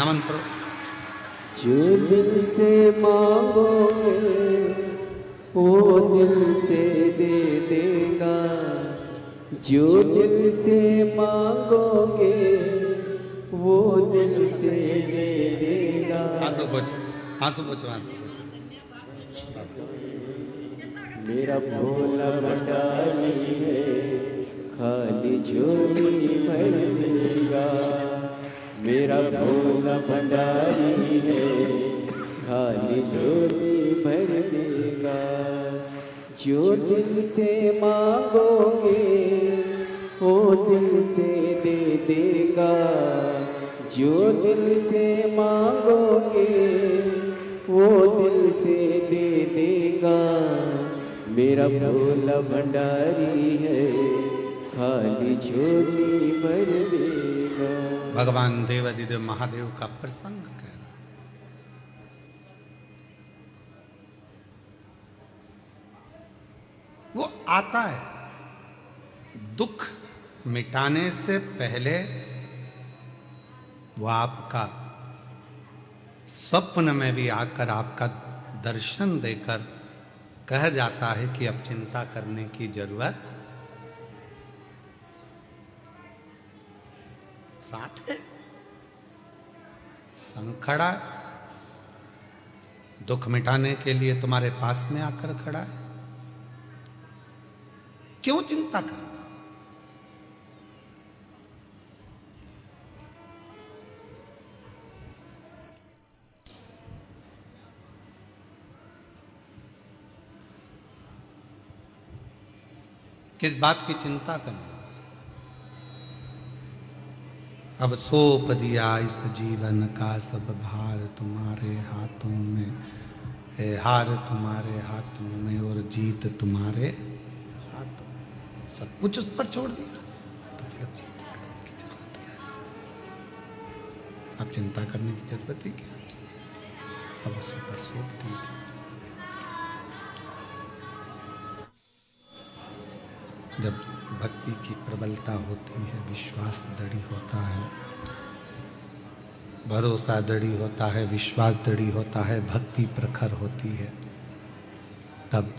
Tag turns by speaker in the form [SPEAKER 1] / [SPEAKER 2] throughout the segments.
[SPEAKER 1] नमन करो।
[SPEAKER 2] जो दिल से मांगोगे वो दिल से दे देगा, जो दिल से मांगोगे वो दिल से दे देगा।
[SPEAKER 1] आंसू पोछ, आंसू पोछो, आंसू पोछो।
[SPEAKER 2] मेरा भोला भंडारी है, खाली झोली भर देगा। मेरा भोला भंडारी है, खाली झोली भर देगा। जो दिल से मांगोगे वो दिल से दे देगा, जो दिल से मांगोगे वो दिल से दे देगा। मेरा भोला भंडारी है, खाली झोली भर देगा।
[SPEAKER 1] भगवान देवाधिदेव महादेव का प्रसंग कह रहा। वो आता है दुख मिटाने से पहले, वो आपका स्वप्न में भी आकर आपका दर्शन देकर कह जाता है कि अब चिंता करने की जरूरत साथ है। संग खड़ा है, दुख मिटाने के लिए तुम्हारे पास में आकर खड़ा है। क्यों चिंता करना? किस बात की चिंता करना? अब सौंप दिया इस जीवन का सब भार तुम्हारे हाथों में है, हार तुम्हारे हाथों में और जीत तुम्हारे हाथों में। सब कुछ उस पर छोड़ दिया तो फिर अब चिंता करने की जरूरत क्या है? अब चिंता करने की जरूरत ही क्या? सब उसी पर सौंप दिया। जब भक्ति की प्रबलता होती है, विश्वास दृढ़ होता है, भरोसा दृढ़ होता है, विश्वास दृढ़ होता है, भक्ति प्रखर होती है, तब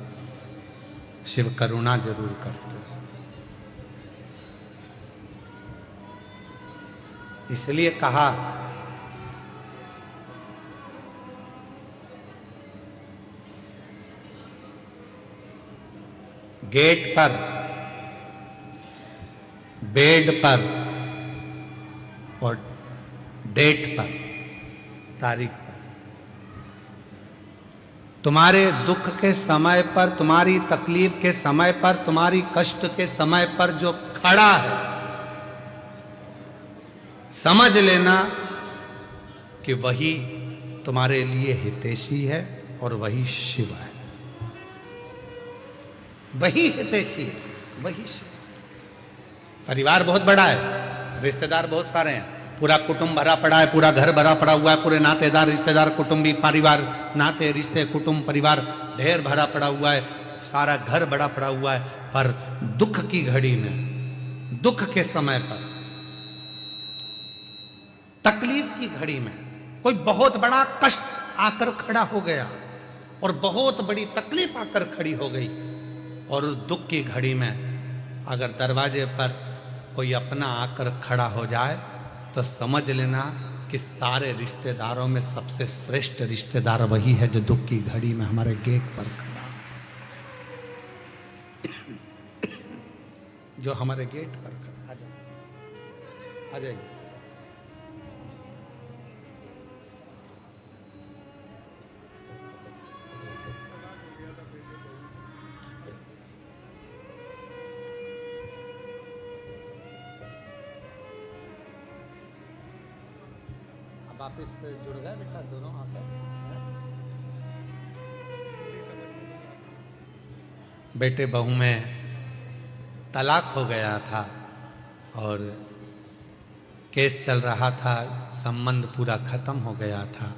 [SPEAKER 1] शिव करुणा जरूर करते हैं। इसलिए कहा गेट पर, बेड पर और डेट पर, तारीख पर, तुम्हारे दुख के समय पर, तुम्हारी तकलीफ के समय पर, तुम्हारी कष्ट के समय पर जो खड़ा है, समझ लेना कि वही तुम्हारे लिए हितैषी है और वही शिव है। वही हितैषी है, वही शिव। परिवार बहुत बड़ा है, रिश्तेदार बहुत सारे हैं, पूरा कुटुंब भरा पड़ा है, पूरा घर भरा पड़ा हुआ है, पूरे नातेदार रिश्तेदार कुटुंबी परिवार, नाते रिश्ते कुटुंब परिवार ढेर भरा पड़ा हुआ है, सारा घर बड़ा पड़ा हुआ है। पर दुख की घड़ी में, दुख के समय पर, तकलीफ की घड़ी में कोई बहुत बड़ा कष्ट आकर खड़ा हो गया और बहुत बड़ी तकलीफ आकर खड़ी हो गई, और उस दुख की घड़ी में अगर दरवाजे पर कोई अपना आकर खड़ा हो जाए तो समझ लेना कि सारे रिश्तेदारों में सबसे श्रेष्ठ रिश्तेदार वही है जो दुख की घड़ी में हमारे गेट पर खड़ा है। जो हमारे गेट पर खड़ा। आ जाइए। वापिस जुड़ गए बेटा, दोनों आकर। बेटे बहू में तलाक हो गया था और केस चल रहा था, संबंध पूरा खत्म हो गया था।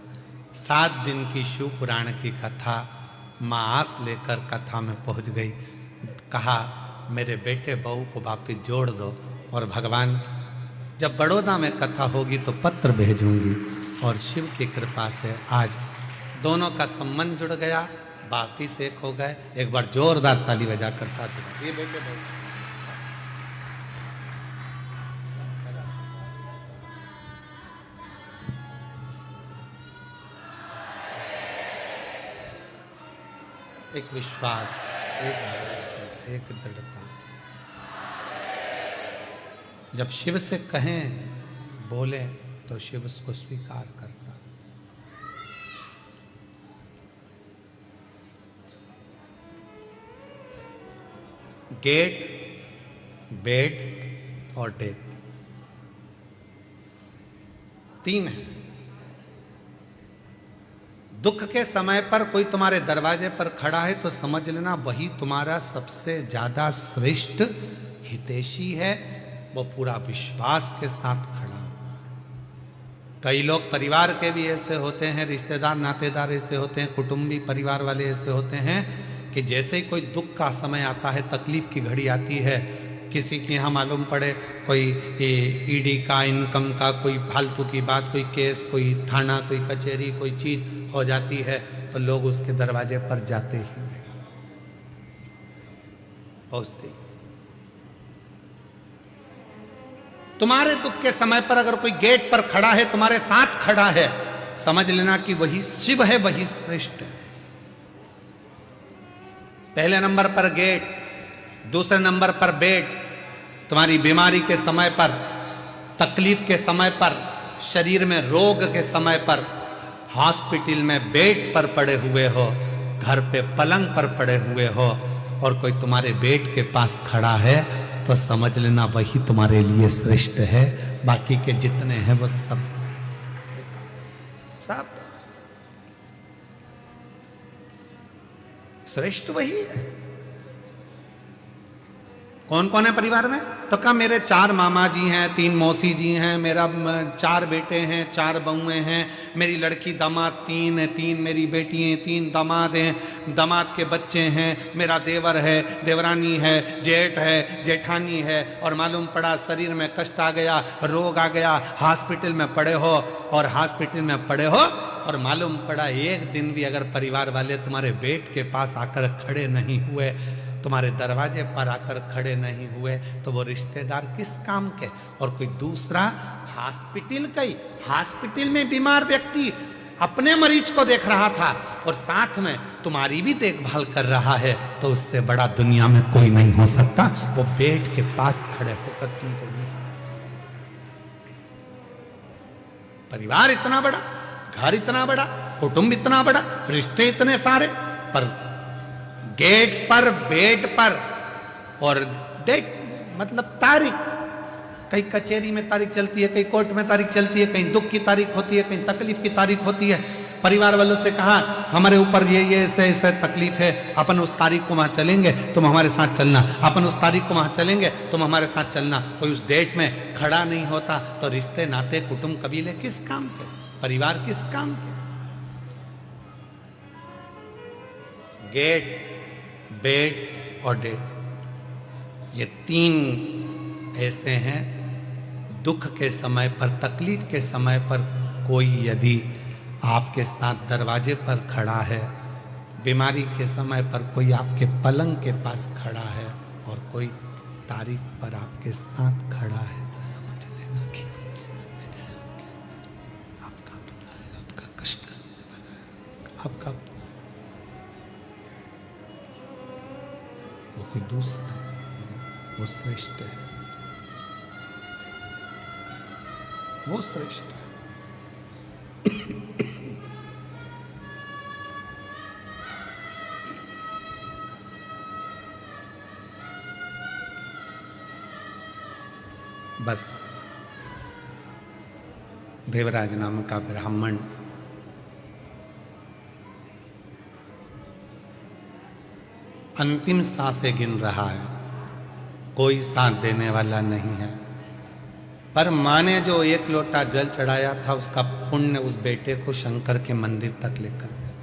[SPEAKER 1] 7 दिन की शिव पुराण की कथा, माँ आस लेकर कथा में पहुंच गई। कहा मेरे बेटे बहू को वापिस जोड़ दो, और भगवान जब बड़ौदा में कथा होगी तो पत्र भेजूंगी। और शिव की कृपा से आज दोनों का संबंध जुड़ गया, वापिस एक हो गए। एक बार जोरदार ताली बजाकर साथ ये बेटे एक विश्वास, एक दृढ़ता। जब शिव से कहें, बोले, तो शिव उसको स्वीकार करता। गेट, बेड और डेथ, तीन है। दुख के समय पर कोई तुम्हारे दरवाजे पर खड़ा है तो समझ लेना वही तुम्हारा सबसे ज्यादा श्रेष्ठ हितैषी है, वो पूरा विश्वास के साथ खड़ा हो। कई लोग परिवार के भी ऐसे होते हैं, रिश्तेदार नातेदार ऐसे होते हैं, कुटुंबी परिवार वाले ऐसे होते हैं कि जैसे ही कोई दुख का समय आता है, तकलीफ की घड़ी आती है, किसी के यहाँ मालूम पड़े कोई ईडी का, इनकम का कोई फालतू की बात, कोई केस, कोई थाना, कोई कचहरी, कोई चीज हो जाती है, तो लोग उसके दरवाजे पर जाते ही पहुंचते। तुम्हारे दुख के समय पर अगर कोई गेट पर खड़ा है, तुम्हारे साथ खड़ा है, समझ लेना कि वही शिव है, वही श्रेष्ठ है। पहले नंबर पर गेट, दूसरे नंबर पर बेड। तुम्हारी बीमारी के समय पर, तकलीफ के समय पर, शरीर में रोग के समय पर, हॉस्पिटल में बेड पर पड़े हुए हो, घर पे पलंग पर पड़े हुए हो, और कोई तुम्हारे बेड के पास खड़ा है, तो समझ लेना वही तुम्हारे लिए श्रेष्ठ है। बाकी के जितने हैं वो सब श्रेष्ठ वही है। कौन कौन है परिवार में? तो कहा मेरे 4 मामा जी हैं, 3 मौसी जी हैं, मेरा 4 बेटे हैं, 4 बहुएं हैं, मेरी लड़की दामाद 3 है, 3 मेरी बेटी हैं, 3 दामाद हैं, दामाद के बच्चे हैं, मेरा देवर है, देवरानी है, जेठ है, जेठानी है, और मालूम पड़ा शरीर में कष्ट आ गया, रोग आ गया, हॉस्पिटल में पड़े हो, और हॉस्पिटल में पड़े हो, और मालूम पड़ा एक दिन भी अगर परिवार वाले तुम्हारे बेड के पास आकर खड़े नहीं हुए, तुम्हारे दरवाजे पर आकर खड़े नहीं हुए, तो वो रिश्तेदार किस काम के? और कोई दूसरा हॉस्पिटल में बीमार व्यक्ति अपने मरीज को देख रहा था और साथ में तुम्हारी भी देखभाल कर रहा है, तो उससे बड़ा दुनिया में कोई नहीं हो सकता। वो बेड के पास खड़े होकर तुमको नहीं। परिवार इतना बड़ा, घर इतना बड़ा, कुटुंब इतना बड़ा, रिश्ते इतने सारे, पर गेट पर, बेड पर और डेट मतलब तारीख, कहीं कचहरी में तारीख चलती है, कहीं कोर्ट में तारीख चलती है, कहीं दुख की तारीख होती है, कहीं तकलीफ की तारीख होती है। परिवार वालों से कहा हमारे ऊपर ये ऐसे ऐसे तकलीफ है, अपन उस तारीख को वहां चलेंगे, तुम हमारे साथ चलना, अपन उस तारीख को वहां चलेंगे, तुम हमारे साथ चलना। कोई उस डेट में खड़ा नहीं होता, तो रिश्ते नाते कुटुंब कबीले किस काम के? परिवार किस काम के? गेट, बेड और डेट, ये 3 ऐसे हैं। दुख के समय पर, तकलीफ के समय पर कोई यदि आपके साथ दरवाजे पर खड़ा है, बीमारी के समय पर कोई आपके पलंग के पास खड़ा है, और कोई तारीख पर आपके साथ खड़ा है, तो समझ लेना कि आपका अपना है, आपका कष्ट है, आपका वो कोई दूसरा नहीं है, वो श्रेष्ठ है, वो श्रेष्ठ है। बस देवराज नाम का ब्राह्मण अंतिम सांसें गिन रहा है, कोई साथ देने वाला नहीं है, पर माँ ने जो 1 लोटा जल चढ़ाया था, उसका पुण्य उस बेटे को शंकर के मंदिर तक लेकर गया।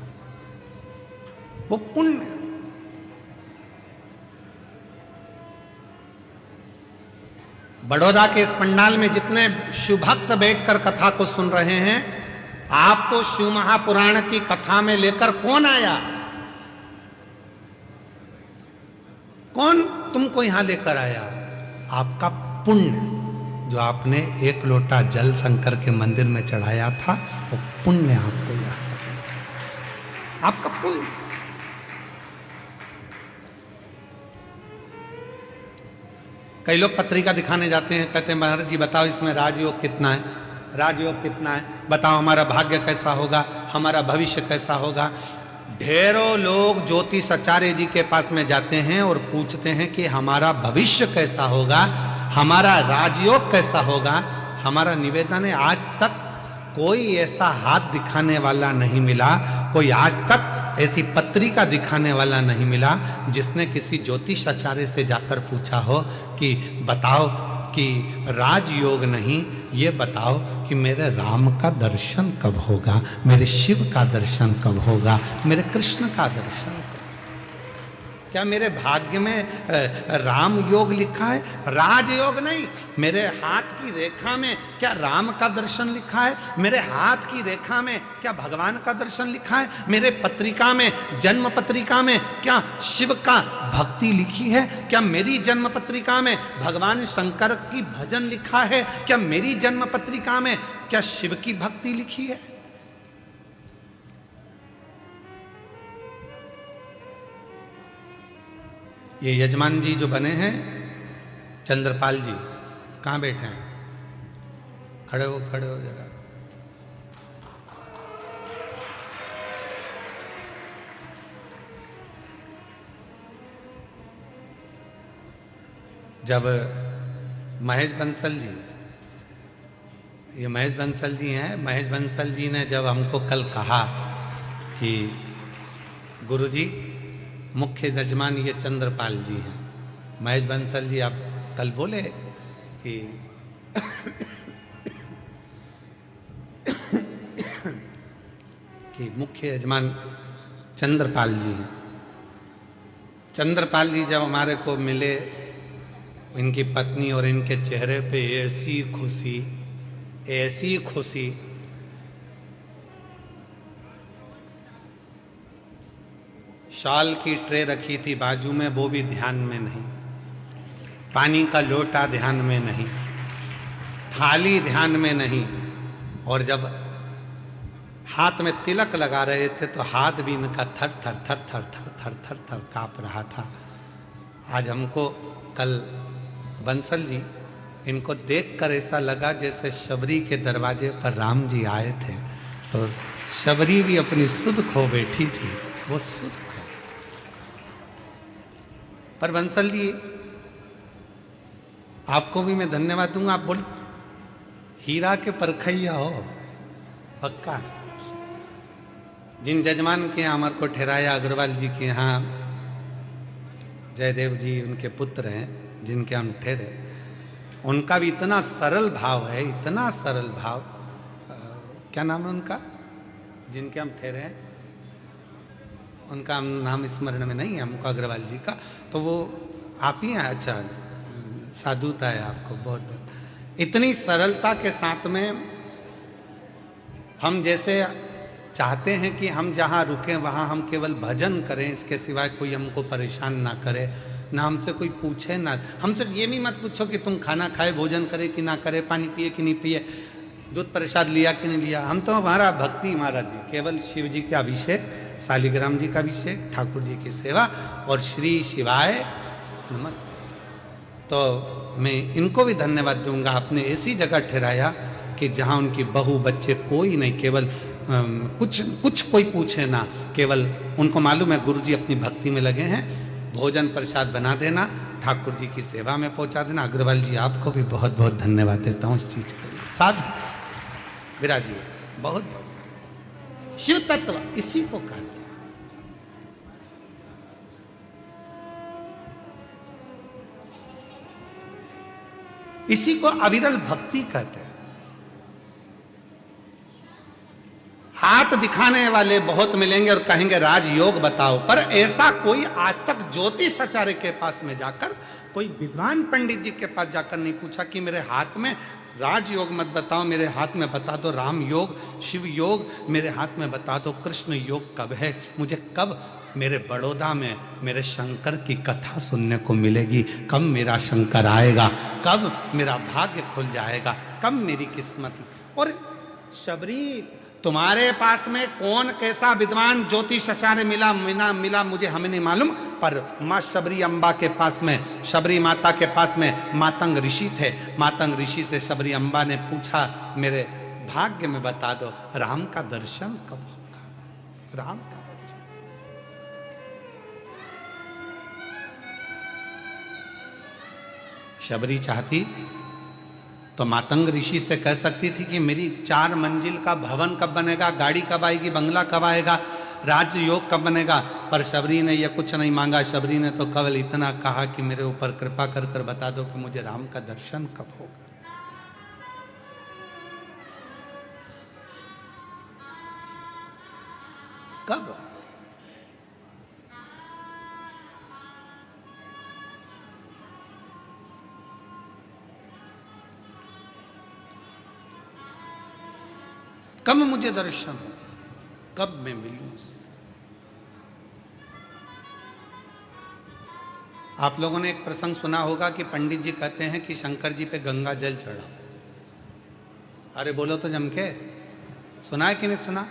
[SPEAKER 1] वो पुण्य बड़ौदा के इस पंडाल में जितने शिव भक्त बैठकर कथा को सुन रहे हैं, आपको शिव महापुराण की कथा में लेकर कौन आया? कौन तुमको यहां लेकर आया? आपका पुण्य, जो आपने एक लोटा जल शंकर के मंदिर में चढ़ाया था, वो पुण्य आपको याद, आपका पुण्य। कई लोग पत्रिका दिखाने जाते हैं, कहते हैं महाराज जी बताओ इसमें राजयोग कितना है, राजयोग कितना है, बताओ हमारा भाग्य कैसा होगा, हमारा भविष्य कैसा होगा। ढेरों लोग ज्योतिषाचार्य जी के पास में जाते हैं और पूछते हैं कि हमारा भविष्य कैसा होगा, हमारा राजयोग कैसा होगा। हमारा निवेदन है, आज तक कोई ऐसा हाथ दिखाने वाला नहीं मिला, कोई आज तक ऐसी पत्रिका दिखाने वाला नहीं मिला जिसने किसी ज्योतिषाचार्य से जाकर पूछा हो कि बताओ कि राजयोग नहीं, ये बताओ कि मेरे राम का दर्शन कब होगा, मेरे शिव का दर्शन कब होगा, मेरे कृष्ण का दर्शन कब? क्या मेरे भाग्य में राम योग लिखा है? राजयोग नहीं। मेरे हाथ की रेखा में क्या राम का दर्शन लिखा है? मेरे हाथ की रेखा में क्या भगवान का दर्शन लिखा है? मेरे पत्रिका में, जन्म पत्रिका में क्या शिव का भक्ति लिखी है? क्या मेरी जन्म पत्रिका में भगवान शंकर की भजन लिखा है? क्या मेरी जन्म पत्रिका में क्या शिव की भक्ति लिखी है? ये यजमान जी जो बने हैं, चंद्रपाल जी, कहाँ बैठे हैं? खड़े हो जरा। जब महेश बंसल जी, ये महेश बंसल जी हैं, महेश बंसल जी ने जब हमको कल कहा कि गुरुजी मुख्य यजमान ये चंद्रपाल जी हैं, महेश बंसल जी आप कल बोले कि कि मुख्य यजमान चंद्रपाल जी हैं। चंद्रपाल जी जब हमारे को मिले, इनकी पत्नी और इनके चेहरे पे ऐसी खुशी, ऐसी खुशी, शाल की ट्रे रखी थी बाजू में, वो भी ध्यान में नहीं, पानी का लोटा ध्यान में नहीं, थाली ध्यान में नहीं, और जब हाथ में तिलक लगा रहे थे तो हाथ भी इनका थर थर थर थर थर थर थर थर कांप रहा था। आज हमको कल बंसल जी, इनको देखकर ऐसा लगा जैसे शबरी के दरवाजे पर राम जी आए थे, तो शबरी भी अपनी सुध खो बैठी थी, वो सुध खो। पर बंसल जी आपको भी मैं धन्यवाद दूंगा, आप बोल हीरा के परखैया हो पक्का। जिन जजमान के यहाँ हमारे को ठहराया, अग्रवाल जी के यहाँ, जयदेव जी उनके पुत्र हैं जिनके हम ठहरे, उनका भी इतना सरल भाव है, इतना सरल भाव। क्या नाम है उनका जिनके हम ठहरे हैं? उनका नाम स्मरण में नहीं है हमको, अग्रवाल जी का। तो वो आप ही हैं? अच्छा, साधुता है आपको, बहुत बहुत। इतनी सरलता के साथ में हम जैसे चाहते हैं कि हम जहाँ रुकें वहाँ हम केवल भजन करें, इसके सिवाय कोई हमको परेशान ना करे, ना हमसे कोई पूछे, ना हमसे ये भी मत पूछो कि तुम खाना खाए, भोजन करे कि ना करे, पानी पिए कि नहीं पिए, दूध प्रसाद लिया कि नहीं लिया। हम तो हमारा भक्ति, महाराज जी केवल शिव जी का अभिषेक, शालिग्राम जी का अभिषेक, ठाकुर जी की सेवा और श्री शिवाय नमस्ते। तो मैं इनको भी धन्यवाद दूंगा, आपने ऐसी जगह ठहराया कि जहाँ उनकी बहू बच्चे कोई नहीं, केवल कुछ कोई पूछे ना, केवल उनको मालूम है गुरु जी अपनी भक्ति में लगे हैं, भोजन प्रसाद बना देना, ठाकुर जी की सेवा में पहुंचा देना। अग्रवाल जी आपको भी बहुत बहुत धन्यवाद देता हूँ इस चीज के लिए। साधु विराजी, बहुत बहुत शिव तत्व इसी को कहते हैं। इसी को अविरल भक्ति कहते हैं। हाथ दिखाने वाले बहुत मिलेंगे और कहेंगे राजयोग बताओ, पर ऐसा कोई आज तक ज्योतिषाचार्य के पास में जाकर, कोई विद्वान पंडित जी के पास जाकर नहीं पूछा कि मेरे हाथ में राजयोग मत बताओ, मेरे हाथ में बता दो राम योग, शिव योग मेरे हाथ में बता दो, कृष्ण योग कब है, मुझे कब मेरे बड़ौदा में मेरे शंकर की कथा सुनने को मिलेगी, कब मेरा शंकर आएगा, कब मेरा भाग्य खुल जाएगा, कब मेरी किस्मत। और शबरी तुम्हारे पास में कौन कैसा विद्वान ज्योतिष आचार्य मिला मुझे हमें नहीं मालूम, पर माँ शबरी अम्बा के पास में, शबरी माता के पास में मातंग ऋषि थे। मातंग ऋषि से शबरी अम्बा ने पूछा मेरे भाग्य में बता दो राम का दर्शन कब होगा, राम का दर्शन। शबरी चाहती तो मातंग ऋषि से कह सकती थी कि मेरी 4 मंजिल का भवन कब बनेगा, गाड़ी कब आएगी, बंगला कब आएगा, राज्य योग कब बनेगा, पर शबरी ने यह कुछ नहीं मांगा। शबरी ने तो केवल इतना कहा कि मेरे ऊपर कृपा कर कर बता दो कि मुझे राम का दर्शन कब होगा। कब? कब मुझे दर्शन हो, कब मैं मिलूं उससे। आप लोगों ने एक प्रसंग सुना होगा कि पंडित जी कहते हैं कि शंकर जी पे गंगा जल चढ़ा। अरे बोलो तो जम के, सुना है कि नहीं सुना?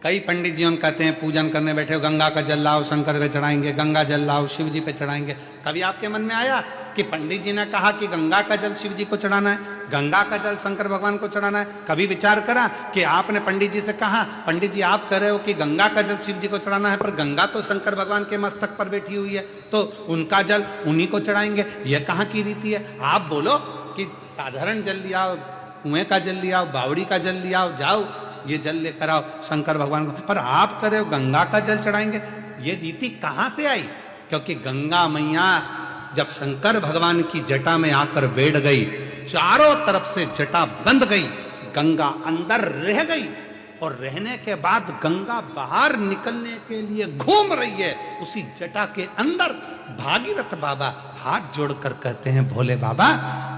[SPEAKER 1] कई पंडित जी कहते हैं पूजन करने बैठे हो गंगा का जल लाओ शंकर पे चढ़ाएंगे, गंगा जल लाओ शिव जी पे चढ़ाएंगे। कभी आपके मन में आया कि पंडित जी ने कहा कि गंगा का जल शिव जी को चढ़ाना है, गंगा का जल शंकर भगवान को चढ़ाना है? कभी विचार करा कि आपने पंडित जी से कहा पंडित जी आप कह रहे हो कि गंगा का जल शिव जी को चढ़ाना है, पर गंगा तो शंकर भगवान के मस्तक पर बैठी हुई है, तो उनका जल उन्हीं को चढ़ाएंगे, यह कहाँ की रीति है? आप बोलो कि साधारण जल लियाओ, कुएं का जल लियाओ, बावड़ी का जल लियाओ, जाओ ये जल लेकर आओ शंकर भगवान को, पर आप कह रहे हो गंगा का जल चढ़ाएंगे। ये रीति कहाँ से आई? क्योंकि गंगा मैया जब शंकर भगवान की जटा में आकर बैठ गई, चारों तरफ से जटा बंद गई, गंगा अंदर रह गई, और रहने के बाद गंगा बाहर निकलने के लिए घूम रही है उसी जटा के अंदर। भागीरथ बाबा हाथ जोड़कर कहते हैं भोले बाबा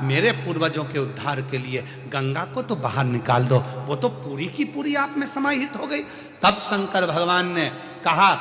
[SPEAKER 1] मेरे पूर्वजों के उद्धार के लिए गंगा को तो बाहर निकाल दो, वो तो पूरी की पूरी आप में समाहित हो गई। तब शंकर भगवान ने कहा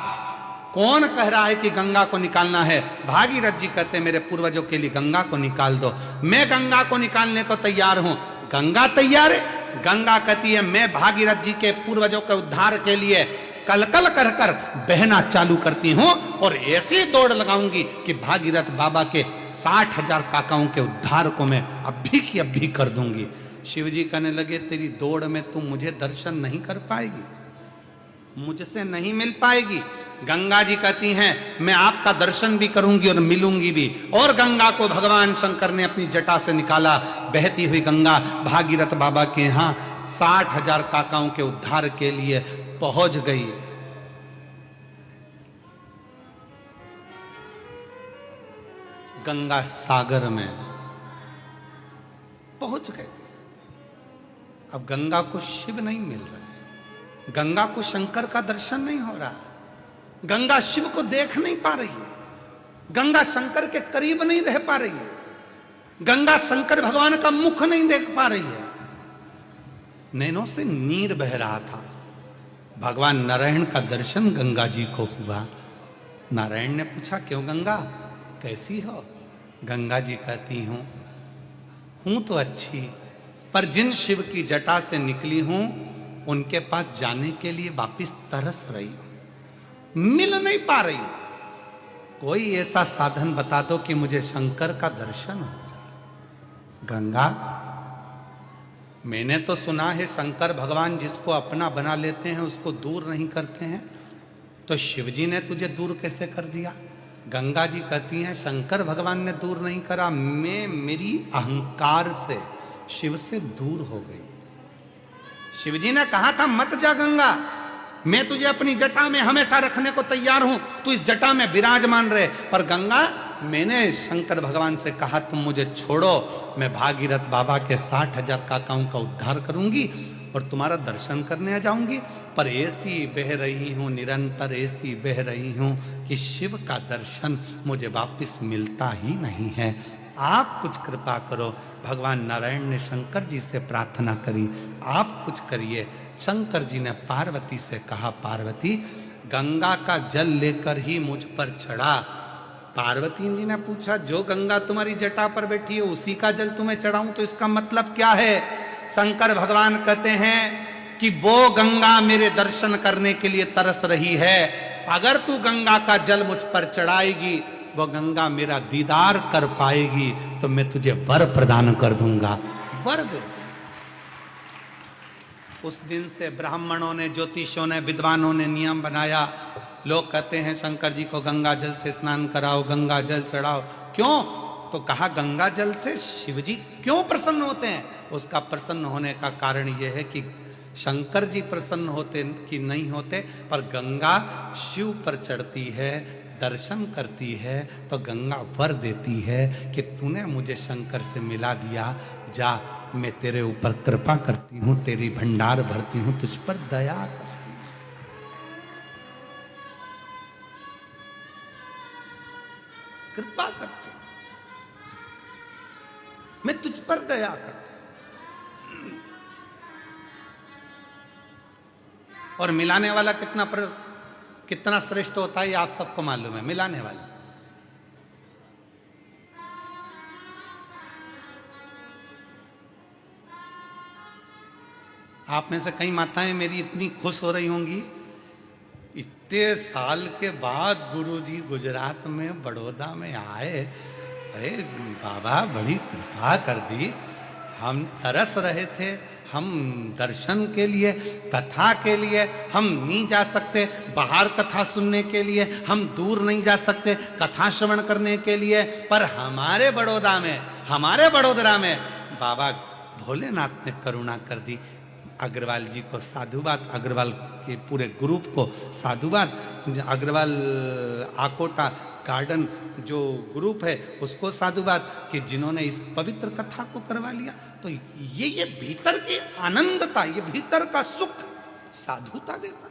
[SPEAKER 1] कौन कह रहा है कि गंगा को निकालना है? भागीरथ जी कहते हैं मेरे पूर्वजों के लिए गंगा को निकाल दो, मैं गंगा को निकालने को तैयार हूं। गंगा तैयार है? गंगा कहती है मैं भागीरथ जी के पूर्वजों के उद्धार के लिए कलकल कर कर बहना चालू करती हूं, और ऐसी दौड़ लगाऊंगी कि भागीरथ बाबा के 60,000 काकाओं के उद्धार को मैं अभी की अभी कर दूंगी। शिव जी कहने लगे तेरी दौड़ में तुम मुझे दर्शन नहीं कर पाएगी, मुझसे नहीं मिल पाएगी। गंगा जी कहती हैं मैं आपका दर्शन भी करूंगी और मिलूंगी भी। और गंगा को भगवान शंकर ने अपनी जटा से निकाला। बहती हुई गंगा भागीरथ बाबा के यहां 60,000 काकाओं के उद्धार के लिए पहुंच गई। गंगा सागर में पहुंच गए। अब गंगा को शिव नहीं मिल रहा, गंगा को शंकर का दर्शन नहीं हो रहा, गंगा शिव को देख नहीं पा रही है, गंगा शंकर के करीब नहीं रह पा रही है, गंगा शंकर भगवान का मुख नहीं देख पा रही है। नैनों से नीर बह रहा था। भगवान नारायण का दर्शन गंगा जी को हुआ। नारायण ने पूछा क्यों गंगा कैसी हो? गंगा जी कहती हूं तो अच्छी, पर जिन शिव की जटा से निकली हूं उनके पास जाने के लिए वापिस तरस रही हूं, मिल नहीं पा रही। कोई ऐसा साधन बता दो कि मुझे शंकर का दर्शन हो जाए। गंगा मैंने तो सुना है शंकर भगवान जिसको अपना बना लेते हैं उसको दूर नहीं करते हैं, तो शिवजी ने तुझे दूर कैसे कर दिया? गंगा जी कहती हैं शंकर भगवान ने दूर नहीं करा, मैं मेरी अहंकार से शिव से दूर हो गई। शिवजी ने कहा था मत जा गंगा, मैं तुझे अपनी जटा में हमेशा रखने को तैयार हूं, तू इस जटा में विराजमान रहे। पर गंगा मैंने शंकर भगवान से कहा तुम मुझे छोड़ो, मैं भागीरथ बाबा के 60,000 काकाओं का उद्धार करूंगी और तुम्हारा दर्शन करने आ जाऊंगी। पर ऐसी बह रही हूं, निरंतर ऐसी बह रही हूं कि शिव का दर्शन मुझे वापस मिलता ही नहीं है। आप कुछ कृपा करो। भगवान नारायण ने शंकर जी से प्रार्थना करी, आप कुछ करिए। शंकर जी ने पार्वती से कहा, पार्वती गंगा का जल लेकर ही मुझ पर चढ़ा। पार्वती जी ने पूछा, जो गंगा तुम्हारी जटा पर बैठी है उसी का जल तुम्हें चढ़ाऊं, तो इसका मतलब क्या है? शंकर भगवान कहते हैं कि वो गंगा मेरे दर्शन करने के लिए तरस रही है। अगर तू गंगा का जल मुझ पर चढ़ाएगी, वो गंगा मेरा दीदार कर पाएगी, तो मैं तुझे वर प्रदान कर दूंगा। वर दे। उस दिन से ब्राह्मणों ने, ज्योतिषों ने, विद्वानों ने नियम बनाया। लोग कहते हैं शंकर जी को गंगा जल से स्नान कराओ, गंगा जल चढ़ाओ। क्यों? तो कहा गंगा जल से शिव जी क्यों प्रसन्न होते हैं? उसका प्रसन्न होने का कारण यह है कि शंकर जी प्रसन्न होते कि नहीं होते, पर गंगा शिव पर चढ़ती है, दर्शन करती है, तो गंगा वर देती है कि तूने मुझे शंकर से मिला दिया, जा मैं तेरे ऊपर कृपा करती हूं, तेरी भंडार भरती हूं, तुझ पर दया करती हूं, कृपा करती हूं, मैं तुझ पर दया करती हूं। और मिलाने वाला कितना श्रेष्ठ होता है ये आप सबको मालूम है। मिलाने वाला, आप में से कई माताएं मेरी इतनी खुश हो रही होंगी, इतने साल के बाद गुरुजी गुजरात में बड़ौदा में आए। अरे बाबा बड़ी कृपा कर दी, हम तरस रहे थे, हम दर्शन के लिए, कथा के लिए हम नहीं जा सकते, बाहर कथा सुनने के लिए हम दूर नहीं जा सकते, कथा श्रवण करने के लिए, पर हमारे बड़ोदरा में बाबा भोलेनाथ ने करुणा कर दी। अग्रवाल जी को साधुवाद, अग्रवाल के पूरे ग्रुप को साधुवाद, अग्रवाल आकोटा गार्डन जो ग्रुप है उसको साधुवाद कि जिन्होंने इस पवित्र कथा को करवा लिया। तो ये भीतर की आनंदता, ये भीतर का सुख साधुता देता।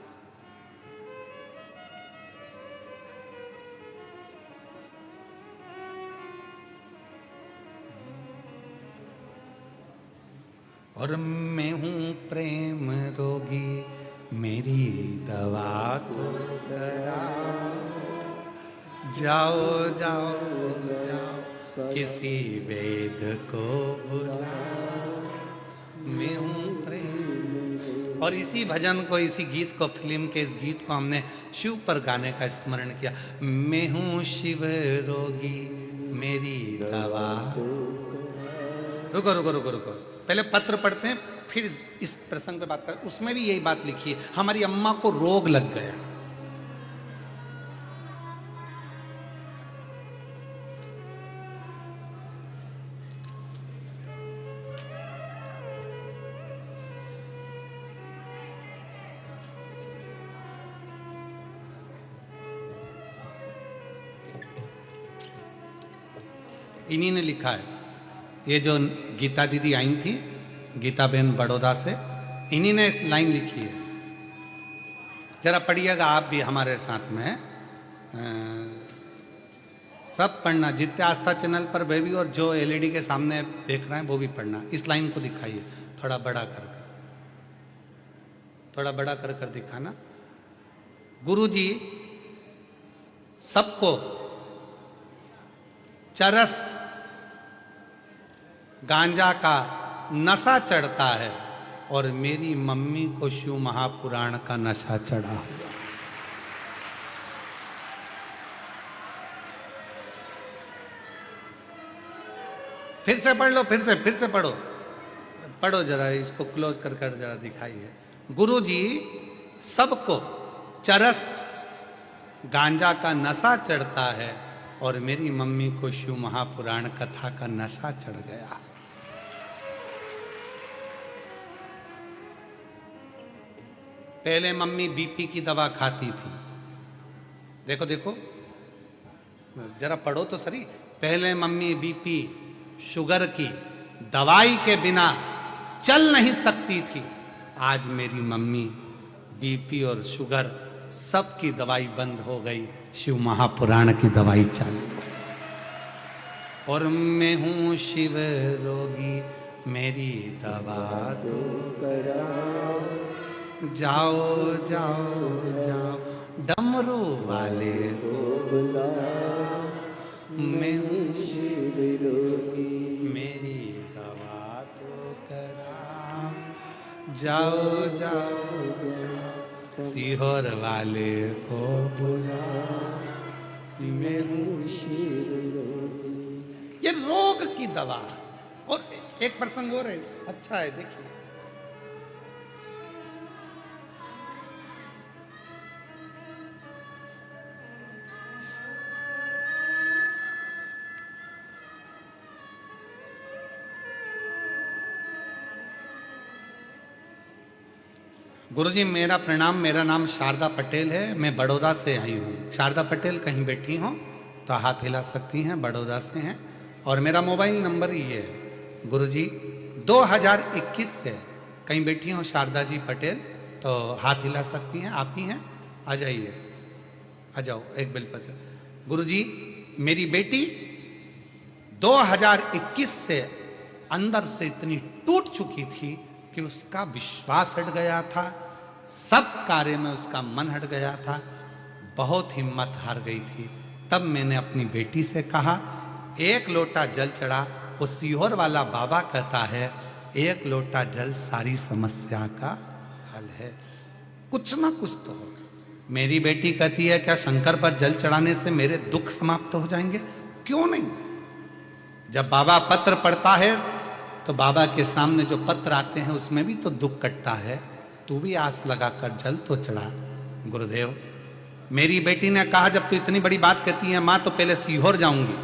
[SPEAKER 1] और मैं हूं प्रेम रोगी, मेरी दवा को करा, जाओ जाओ जाओ किसी वेद को बुलाओ, मैं हूं प्रेम। और इसी भजन को, इसी गीत को, फिल्म के इस गीत को हमने शिव पर गाने का स्मरण किया। मैं हूं शिव रोगी, मेरी दवा। रुको रुको रुको रुको, पहले पत्र पढ़ते हैं, फिर इस प्रसंग पे बात करते हैं। उसमें भी यही बात लिखी है, हमारी अम्मा को रोग लग गया। इन्हीं ने लिखा है, ये जो गीता दीदी आई थी, गीता बहन बड़ौदा से, इन्हीं ने लाइन लिखी है। जरा पढ़िएगा आप भी हमारे साथ में, सब पढ़ना, जितने आस्था चैनल पर बेबी और जो एलईडी के सामने देख रहे हैं वो भी पढ़ना। इस लाइन को दिखाइए, थोड़ा बड़ा कर कर, थोड़ा बड़ा कर कर दिखाना। गुरुजी सबको चरस गांजा का नशा चढ़ता है, और मेरी मम्मी को शिव महापुराण का नशा चढ़ा। फिर से पढ़ लो, फिर से पढ़ो जरा, इसको क्लोज कर कर जरा दिखाइए। गुरुजी सबको चरस गांजा का नशा चढ़ता है, और मेरी मम्मी को शिव महापुराण कथा का नशा चढ़ गया। पहले मम्मी बीपी की दवा खाती थी, देखो देखो जरा पढ़ो तो सही। पहले मम्मी बीपी शुगर की दवाई के बिना चल नहीं सकती थी, आज मेरी मम्मी बीपी और शुगर सबकी दवाई बंद हो गई, शिव महापुराण की दवाई चालू। और मैं हूँ शिव रोगी, मेरी दवा दो
[SPEAKER 2] कराओ,
[SPEAKER 1] जाओ जाओ जाओ डमरू वाले को
[SPEAKER 2] बुलाओ,
[SPEAKER 1] मैं हूँ
[SPEAKER 2] शिव रोगी,
[SPEAKER 1] मेरी दवा तो करा, जाओ जाओ जाओ सीहोर वाले को बुलाओ, मैं हूँ
[SPEAKER 2] शिव रोगी।
[SPEAKER 1] ये रोग की दवा। और एक प्रसंग और है, अच्छा है, देखिए। गुरुजी मेरा प्रणाम, मेरा नाम शारदा पटेल है, मैं बड़ौदा से आई हूँ। शारदा पटेल कहीं बैठी हो तो हाथ हिला सकती हैं, बड़ौदा से हैं। और मेरा मोबाइल नंबर ये है गुरुजी 2021 से। कहीं बैठी हो शारदा जी पटेल तो हाथ हिला सकती हैं, आप ही हैं, आ जाइए, आ जाओ एक बेलपत्र। गुरुजी मेरी बेटी 2021 से अंदर से इतनी टूट चुकी थी कि उसका विश्वास हट गया था, सब कार्य में उसका मन हट गया था, बहुत हिम्मत हार गई थी। तब मैंने अपनी बेटी से कहा, एक लोटा जल चढ़ा। वो सीहोर वाला बाबा कहता है एक लोटा जल सारी समस्या का हल है, कुछ ना कुछ तो होगा। मेरी बेटी कहती है क्या शंकर पर जल चढ़ाने से मेरे दुख समाप्त हो जाएंगे? क्यों नहीं। जब बाबा पत्र पढ़ता है तो बाबा के सामने जो पत्र आते हैं उसमें भी तो दुख कटता है। तू भी आस लगाकर जल तो चढ़ा गुरुदेव। मेरी बेटी ने कहा जब तू इतनी बड़ी बात कहती है माँ तो पहले सीहोर जाऊंगी,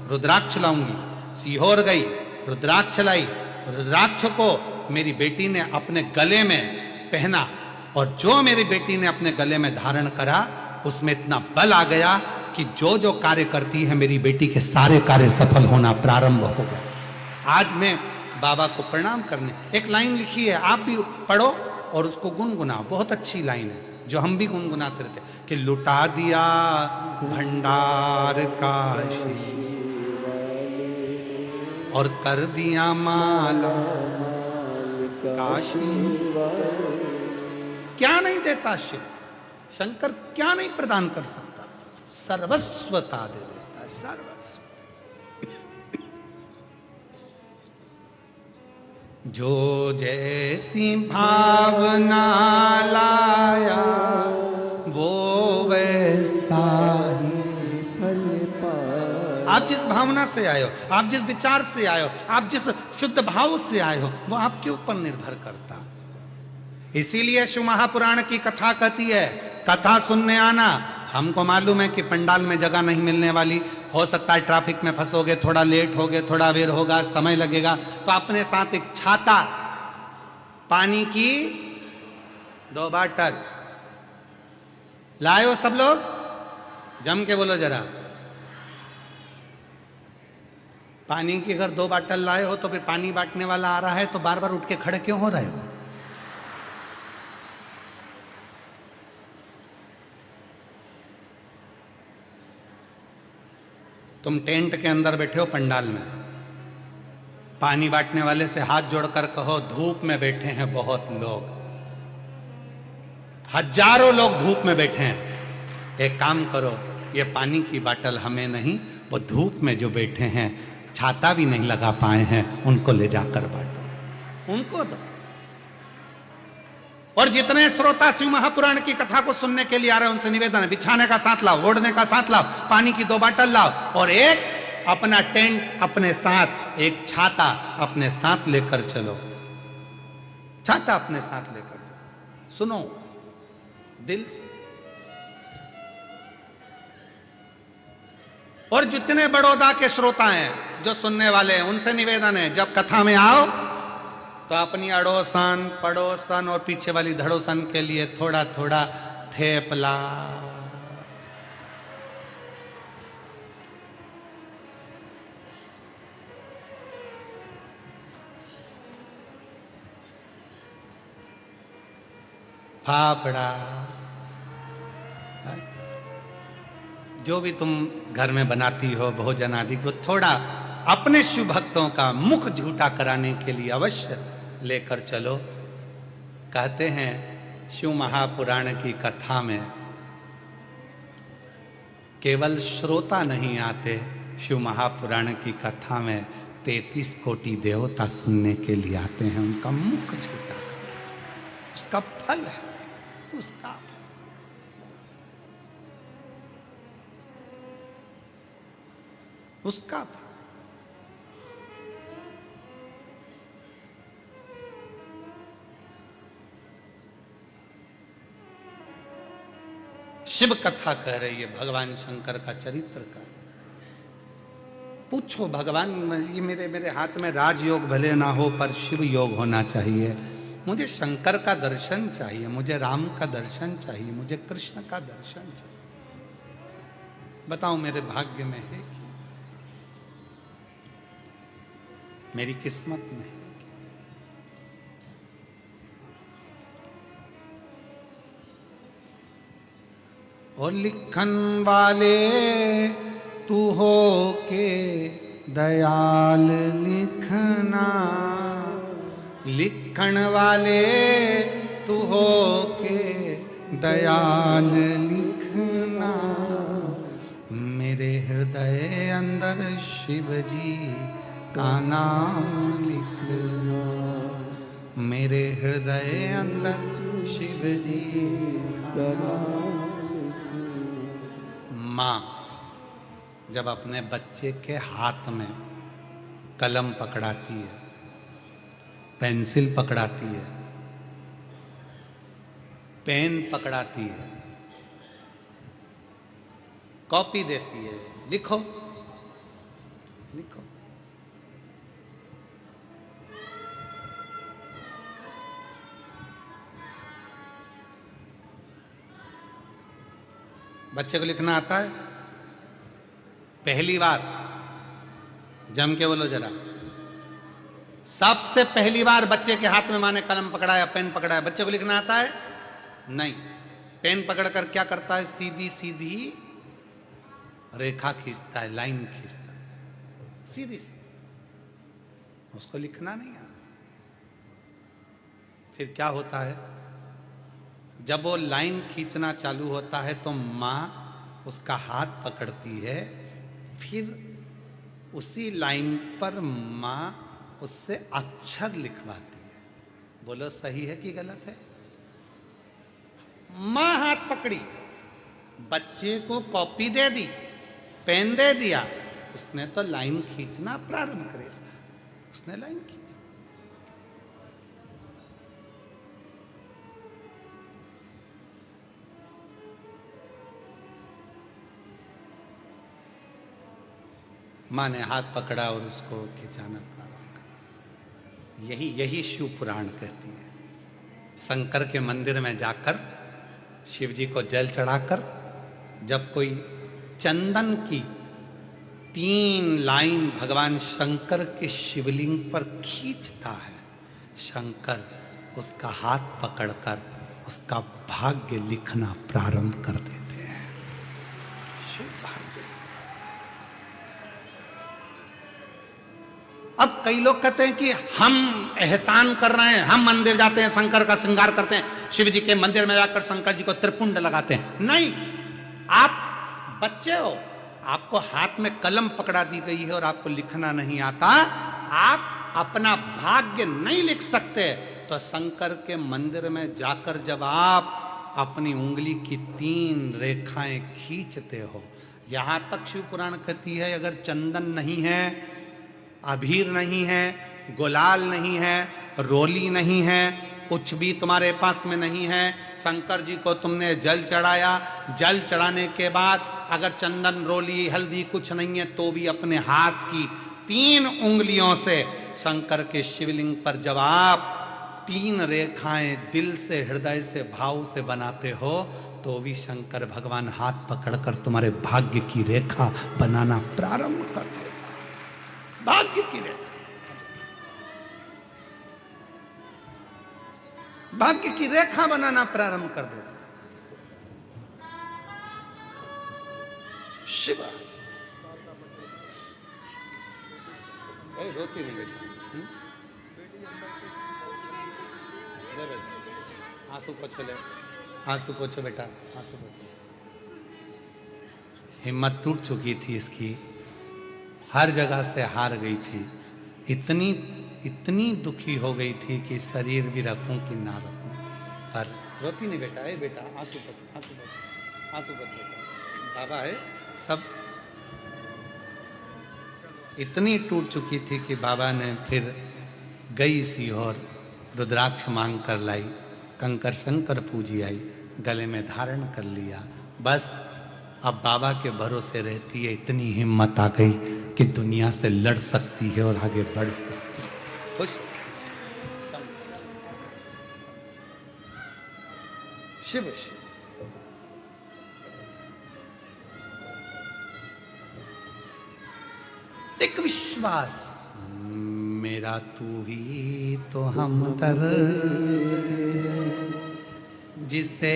[SPEAKER 1] रुद्राक्ष लाऊंगी। सीहोर गई, रुद्राक्ष लाई। रुद्राक्ष को मेरी बेटी ने अपने गले में पहना और जो मेरी बेटी ने अपने गले में धारण करा उसमें इतना बल आ गया कि जो जो कार्य करती है मेरी बेटी के सारे कार्य सफल होना प्रारंभ हो गए। आज मैं बाबा को प्रणाम करने, एक लाइन लिखी है, आप भी पढ़ो और उसको गुनगुनाओ, बहुत अच्छी लाइन है जो हम भी गुनगुनाते रहते कि लुटा दिया भंडार काशी और कर दिया माला काशी। क्या नहीं देता शिव, शंकर क्या नहीं प्रदान कर सकता? सर्वस्वता दे देता है, सर्वस्व। जो जैसी भावना लाया वो वैसा ही
[SPEAKER 2] फल पाया।
[SPEAKER 1] आप जिस भावना से आए हो, आप जिस विचार से आए हो, आप जिस शुद्ध भाव से आए हो वो आपके ऊपर निर्भर करता। इसीलिए शिव महापुराण की कथा कहती है, कथा सुनने आना। हमको मालूम है कि पंडाल में जगह नहीं मिलने वाली, हो सकता है ट्रैफिक में फंसोगे, थोड़ा लेट होगे, थोड़ा देर होगा, समय लगेगा, तो अपने साथ एक छाता, पानी की 2 बाटल लाए हो। सब लोग जम के बोलो जरा, पानी की अगर 2 बाटल लाए हो तो फिर पानी बांटने वाला आ रहा है तो बार बार उठ के खड़े क्यों हो रहे हो? तुम टेंट के अंदर बैठे हो पंडाल में, पानी बांटने वाले से हाथ जोड़कर कहो धूप में बैठे हैं बहुत लोग, हजारों लोग धूप में बैठे हैं, एक काम करो ये पानी की बाटल हमें नहीं, वो धूप में जो बैठे हैं छाता भी नहीं लगा पाए हैं उनको ले जाकर बांटो, उनको दो। और जितने श्रोता शिव महापुराण की कथा को सुनने के लिए आ रहे हैं उनसे निवेदन है, बिछाने का साथ लाओ, ओढ़ने का साथ लाओ, पानी की 2 बाटल लाओ और एक अपना टेंट अपने साथ, एक छाता अपने साथ लेकर चलो, छाता अपने साथ लेकर चलो। सुनो दिल से। और जितने बड़ौदा के श्रोता हैं जो सुनने वाले हैं उनसे निवेदन है, जब कथा में आओ तो अपनी अड़ोसन पड़ोसन और पीछे वाली धड़ोसन के लिए थोड़ा थोड़ा थेपला, फाफड़ा, जो भी तुम घर में बनाती हो भोजन आदि, वो थोड़ा अपने शिव भक्तों का मुख झूठा कराने के लिए अवश्य लेकर चलो। कहते हैं शिव महापुराण की कथा में केवल श्रोता नहीं आते, शिव महापुराण की कथा में 33 कोटि देवता सुनने के लिए आते हैं। उनका मुख झूठा, उसका फल है, उसका शिव कथा कह रही है भगवान शंकर का चरित्र का। पूछो भगवान, ये मेरे हाथ में राजयोग भले ना हो पर शिव योग होना चाहिए। मुझे शंकर का दर्शन चाहिए, मुझे राम का दर्शन चाहिए, मुझे कृष्ण का दर्शन चाहिए। बताओ मेरे भाग्य में है कि मेरी किस्मत में है? और लिखन वाले तू हो के दयाल लिखना, लिखन वाले तू हो के दयाल लिखना, मेरे हृदय अंदर शिव जी का नाम लिखना, मेरे हृदय अंदर शिव जी का नाम। माँ जब अपने बच्चे के हाथ में कलम पकड़ाती है, पेंसिल पकड़ाती है, पेन पकड़ाती है, कॉपी देती है, लिखो लिखो, बच्चे को लिखना आता है? पहली बार जम के बोलो जरा, सबसे पहली बार बच्चे के हाथ में माँ ने कलम पकड़ाया, पेन पकड़ाया, बच्चे को लिखना आता है? नहीं। पेन पकड़कर क्या करता है? सीधी सीधी रेखा खींचता है, लाइन खींचता है, सीधी सीधी। उसको लिखना नहीं आता। फिर क्या होता है? जब वो लाइन खींचना चालू होता है तो माँ उसका हाथ पकड़ती है, फिर उसी लाइन पर माँ उससे अक्षर लिखवाती है। बोलो सही है कि गलत है? माँ हाथ पकड़ी, बच्चे को कॉपी दे दी, पेन दे दिया, उसने तो लाइन खींचना प्रारंभ कर दिया। उसने लाइन खींची। माँ ने हाथ पकड़ा और उसको खिंचाना प्रारंभ करा। यही शिव पुराण कहती है। शंकर के मंदिर में जाकर शिव जी को जल चढ़ाकर जब कोई चंदन की 3 लाइन भगवान शंकर के शिवलिंग पर खींचता है, शंकर उसका हाथ पकड़कर उसका भाग्य लिखना प्रारंभ कर देते हैं। शिव भाग्य। अब कई लोग कहते हैं कि हम एहसान कर रहे हैं, हम मंदिर जाते हैं, शंकर का श्रृंगार करते हैं, शिव जी के मंदिर में जाकर शंकर जी को त्रिपुंड लगाते हैं। नहीं, आप बच्चे हो, आपको हाथ में कलम पकड़ा दी गई है और आपको लिखना नहीं आता, आप अपना भाग्य नहीं लिख सकते, तो शंकर के मंदिर में जाकर जब आप अपनी उंगली की 3 रेखाएं खींचते हो, यहां तक शिव पुराण कहती है अगर चंदन नहीं है, अबीर नहीं है, गुलाल नहीं है, रोली नहीं है, कुछ भी तुम्हारे पास में नहीं है, शंकर जी को तुमने जल चढ़ाया, जल चढ़ाने के बाद अगर चंदन रोली हल्दी कुछ नहीं है तो भी अपने हाथ की 3 उंगलियों से शंकर के शिवलिंग पर जब आप 3 रेखाएं दिल से, हृदय से, भाव से बनाते हो तो भी शंकर भगवान हाथ पकड़कर तुम्हारे भाग्य की रेखा बनाना प्रारंभ कर देगा। भाग्य की रेखा, भाग्य की रेखा बनाना प्रारंभ कर देता शिव। रोती नहीं बेटा। ले बेटा, आंसू पोछो, ले आंसू पोछो बेटा, आंसू पोछो। हिम्मत टूट चुकी थी इसकी, हर जगह से हार गई थी, इतनी इतनी दुखी हो गई थी कि शरीर भी रखूं कि ना रखूं, पर रोती नहीं बेटा। है बेटा, आंसू पोछो, आंसू पोछो, आंसू पोछो बेटा, बाबा है सब। इतनी टूट चुकी थी कि बाबा ने फिर गई सी और रुद्राक्ष मांग कर लाई, कंकर शंकर पूजी आई, गले में धारण कर लिया। बस अब बाबा के भरोसे रहती है, इतनी हिम्मत आ गई कि दुनिया से लड़ सकती है और आगे बढ़ सकती है। खुश शिव शिव। एक विश्वास मेरा तू ही तो हमदर्द, जिसे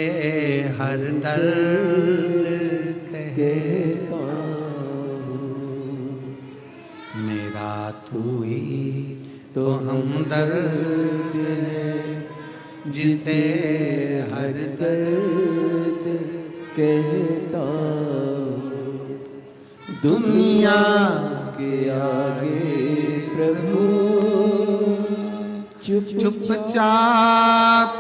[SPEAKER 1] हर दर्द कहता हूँ। मेरा तू ही तो हमदर्द है, जिसे हर
[SPEAKER 2] दर्द कहता हूँ।
[SPEAKER 1] दुनिया
[SPEAKER 2] के आगे प्रभु
[SPEAKER 1] चुपचाप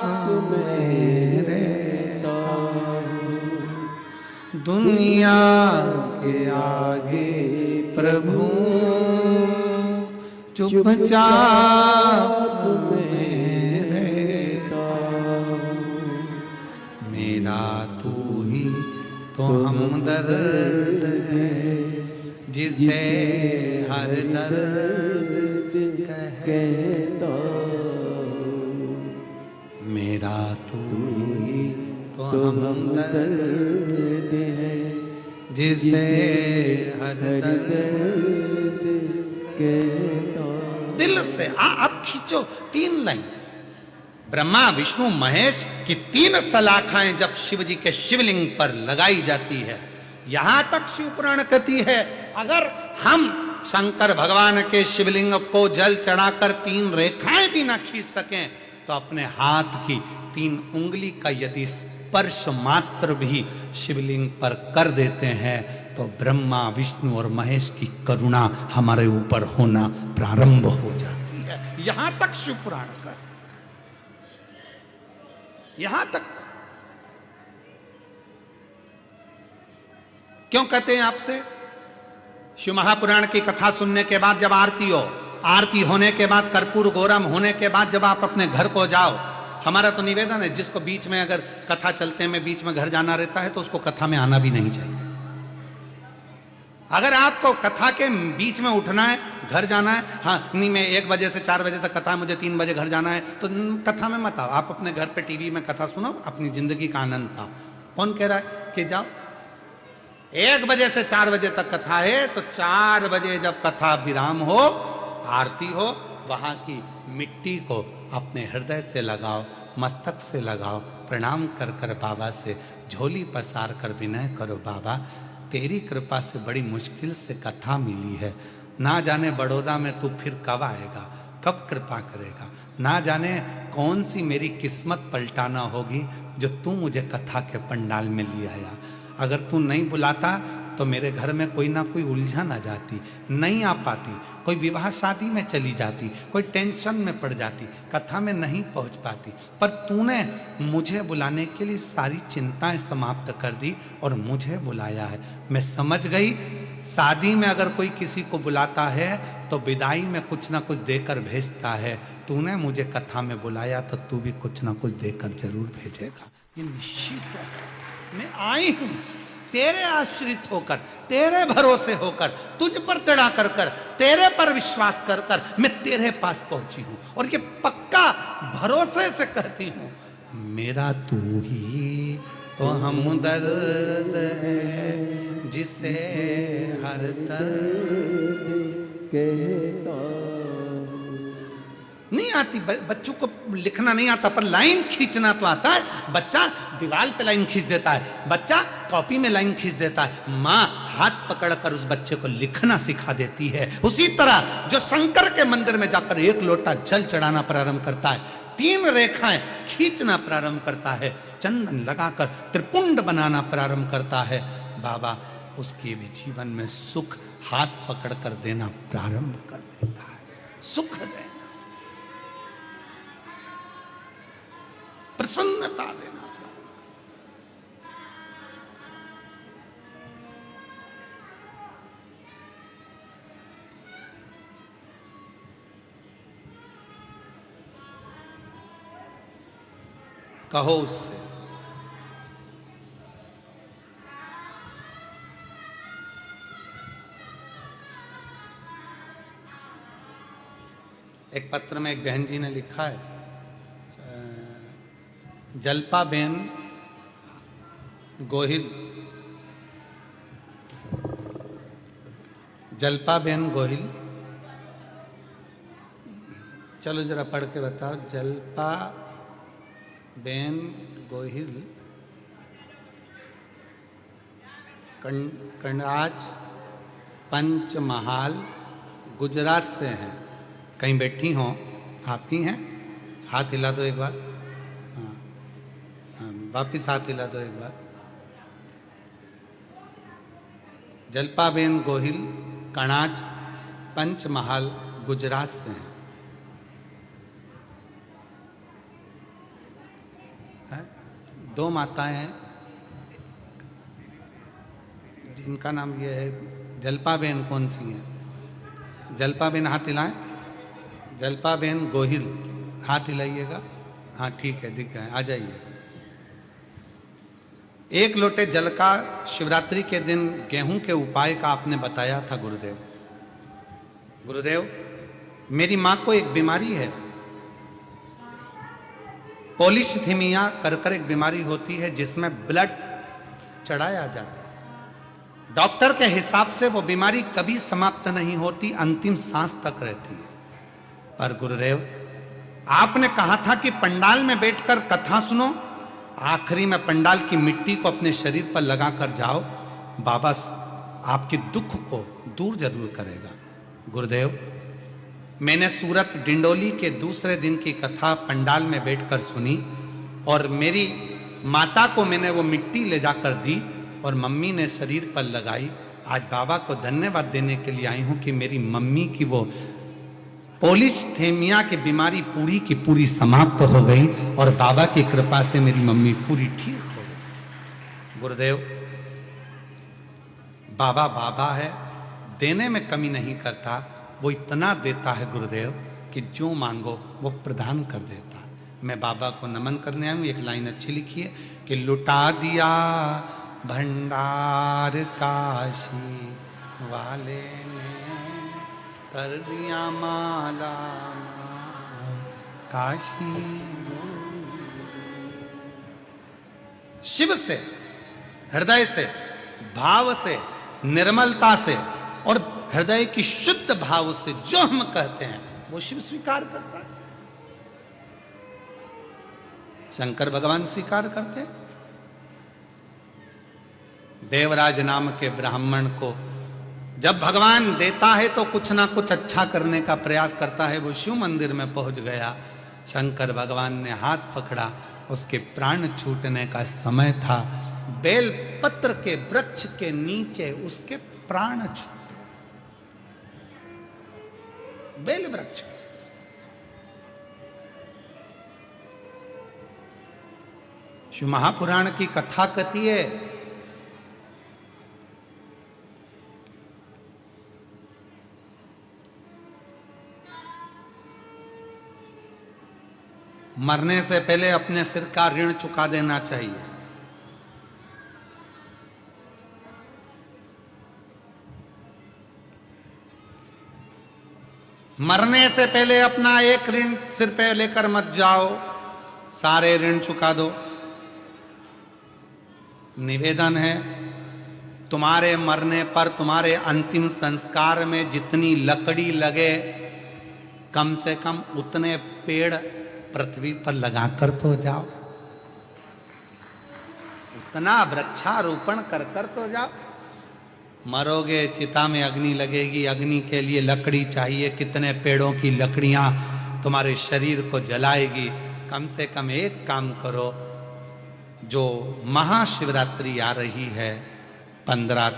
[SPEAKER 1] मैं रहता हूँ। दुनिया के आगे प्रभु चुपचाप मैं रहता हूँ। मेरा तू ही तो हमदर्द है, जिसे हर दर्द कहता हूँ। मेरा तू ही तो हमदर्द है, जिसे हर दर्द कहता हूँ। दिल से अब खींचो 3 लाइन। ब्रह्मा विष्णु महेश की 3 सलाखाएं जब शिव जी के शिवलिंग पर लगाई जाती है, यहां तक शिव पुराण कहती है, अगर हम शंकर भगवान के शिवलिंग को जल चढ़ाकर 3 रेखाएं भी ना खींच सकें, तो अपने हाथ की 3 उंगली का यदि स्पर्श मात्र भी शिवलिंग पर कर देते हैं, तो ब्रह्मा विष्णु और महेश की करुणा हमारे ऊपर होना प्रारंभ हो जाती है। यहां तक शिव पुराण का, यहां तक। क्यों कहते हैं आपसे? शिव महापुराण की कथा सुनने के बाद जब आरती हो, आरती होने के बाद कर्पूर गौरम होने के बाद जब आप अपने घर को जाओ, हमारा तो निवेदन है, जिसको बीच में अगर कथा चलते में बीच में घर जाना रहता है तो उसको कथा में आना भी नहीं चाहिए। अगर आपको कथा के बीच में उठना है, घर जाना है, हाँ नहीं मैं 1 बजे से 4 बजे तक कथा है, मुझे 3 बजे घर जाना है, तो कथा में मत आओ। आप अपने घर पे टीवी में कथा सुनो, अपनी जिंदगी का आनंद पाओ। कौन कह रहा है कि जाओ? 1 बजे से 4 बजे तक कथा है, तो 4 बजे जब कथा विराम हो, आरती हो, वहां की मिट्टी को अपने हृदय से लगाओ, मस्तक से लगाओ, प्रणाम कर कर बाबा से झोली पसार कर विनय करो, बाबा तेरी कृपा से बड़ी मुश्किल से कथा मिली है, ना जाने बड़ौदा में तू फिर कब आएगा, कब कृपा करेगा, ना जाने कौन सी मेरी किस्मत पलटाना होगी जो तू मुझे कथा के पंडाल में ले आया। अगर तू नहीं बुलाता तो मेरे घर में कोई ना कोई उलझन आ जाती, नहीं आ पाती, कोई विवाह शादी में चली जाती, कोई टेंशन में पड़ जाती, कथा में नहीं पहुंच पाती। पर तूने मुझे बुलाने के लिए सारी चिंताएं समाप्त कर दी और मुझे बुलाया है। मैं समझ गई, शादी में अगर कोई किसी को बुलाता है तो विदाई में कुछ ना कुछ देकर भेजता है। तूने मुझे कथा में बुलाया तो तू भी कुछ ना कुछ देकर जरूर भेजेगा, ये निश्चित है। मैं आई हूं तेरे आश्रित होकर, तेरे भरोसे होकर, तुझ पर तड़ा कर कर, तेरे पर विश्वास कर कर मैं तेरे पास पहुंची हूं, और ये पक्का भरोसे से कहती हूं, मेरा तू ही तो हमदर्द है, जिसे हर दर्द
[SPEAKER 2] कहता
[SPEAKER 1] नहीं आती, बच्चों को लिखना नहीं आता, पर लाइन खींचना तो आता है। बच्चा दीवार पे लाइन खींच देता है, बच्चा कॉपी में लाइन खींच देता है। माँ हाथ पकड़कर उस बच्चे को लिखना सिखा देती है। उसी तरह जो शंकर के मंदिर में जाकर एक लोटा जल चढ़ाना प्रारंभ करता है, 3 रेखाएं खींचना प्रारंभ करता है, चंदन लगाकर त्रिपुंड बनाना प्रारंभ करता है, बाबा उसके भी जीवन में सुख हाथ पकड़कर देना प्रारंभ कर देता है। सुख देना, प्रसन्नता देना। कहो उससे, एक पत्र में एक बहन जी ने लिखा है, जल्पा बेन गोहिल, जल्पा बेन गोहिल, चलो जरा पढ़ के बताओ। जल्पा बेन गोहिल कन्नाज पंचमहाल गुजरात से हैं। कहीं बैठी हो आप ही हैं? हाथ हिला दो एक बार। हाँ हाँ, वापिस हाथ हिला दो एक बार। जल्पाबेन गोहिल कणाज पंचमहाल गुजरात से हैं। है? 2 माताएं हैं, जिनका नाम ये है। जल्पाबेन कौन सी है? जल्पाबेन हाथ हिलाएं। जल्पाबेन गोहिल हाथ हिलाइएगा। हाँ ठीक है, दिख गए, आ जाइए। 1 लोटे जल का शिवरात्रि के दिन गेहूं के उपाय का आपने बताया था गुरुदेव। गुरुदेव, मेरी मां को एक बीमारी है, पॉलीसिथीमिया कर एक बीमारी होती है जिसमें ब्लड चढ़ाया जाता है। डॉक्टर के हिसाब से वो बीमारी कभी समाप्त नहीं होती, अंतिम सांस तक रहती है। पर गुरुदेव, आपने कहा था कि पंडाल में बैठकर कथा सुनो, आखिरी में पंडाल की मिट्टी को अपने शरीर पर लगाकर जाओ, बाबा आपके दुख को दूर जरूर करेगा। गुरुदेव, मैंने सूरत डिंडोली के दूसरे दिन की कथा पंडाल में बैठकर सुनी और मेरी माता को मैंने वो मिट्टी ले जाकर दी और मम्मी ने शरीर पर लगाई। आज बाबा को धन्यवाद देने के लिए आई हूं कि मेरी मम्मी की वो पॉलीसिथीमिया की बीमारी पूरी की पूरी समाप्त हो गई और बाबा की कृपा से मेरी मम्मी पूरी ठीक हो गई। गुरुदेव, बाबा बाबा है, देने में कमी नहीं करता, वो इतना देता है गुरुदेव कि जो मांगो वो प्रदान कर देता है। मैं बाबा को नमन करने आया हूँ। एक लाइन अच्छी लिखी है कि लुटा दिया भंडार काशी वाले ने, कर दिया माला काशी। शिव से, हृदय से, भाव से, निर्मलता से और हृदय की शुद्ध भाव से जो हम कहते हैं वो शिव स्वीकार करता है, शंकर भगवान स्वीकार करते हैं। देवराज नाम के ब्राह्मण को जब भगवान देता है तो कुछ ना कुछ अच्छा करने का प्रयास करता है। वो शिव मंदिर में पहुंच गया, शंकर भगवान ने हाथ पकड़ा, उसके प्राण छूटने का समय था। बेल पत्र के वृक्ष के नीचे उसके प्राण छूटे, बेल वृक्ष। शिव महापुराण की कथा कहती है, मरने से पहले अपने सिर का ऋण चुका देना चाहिए। मरने से पहले अपना एक ऋण सिर पे लेकर मत जाओ, सारे ऋण चुका दो। निवेदन है, तुम्हारे मरने पर तुम्हारे अंतिम संस्कार में जितनी लकड़ी लगे कम से कम उतने पेड़ पृथ्वी पर लगाकर तो जाओ, उतना वृक्षारोपण कर कर तो जाओ। मरोगे, चिता में अग्नि लगेगी, अग्नि के लिए लकड़ी चाहिए, कितने पेड़ों की लकड़ियां तुम्हारे शरीर को जलाएगी। कम से कम एक काम करो, जो महाशिवरात्रि आ रही है 15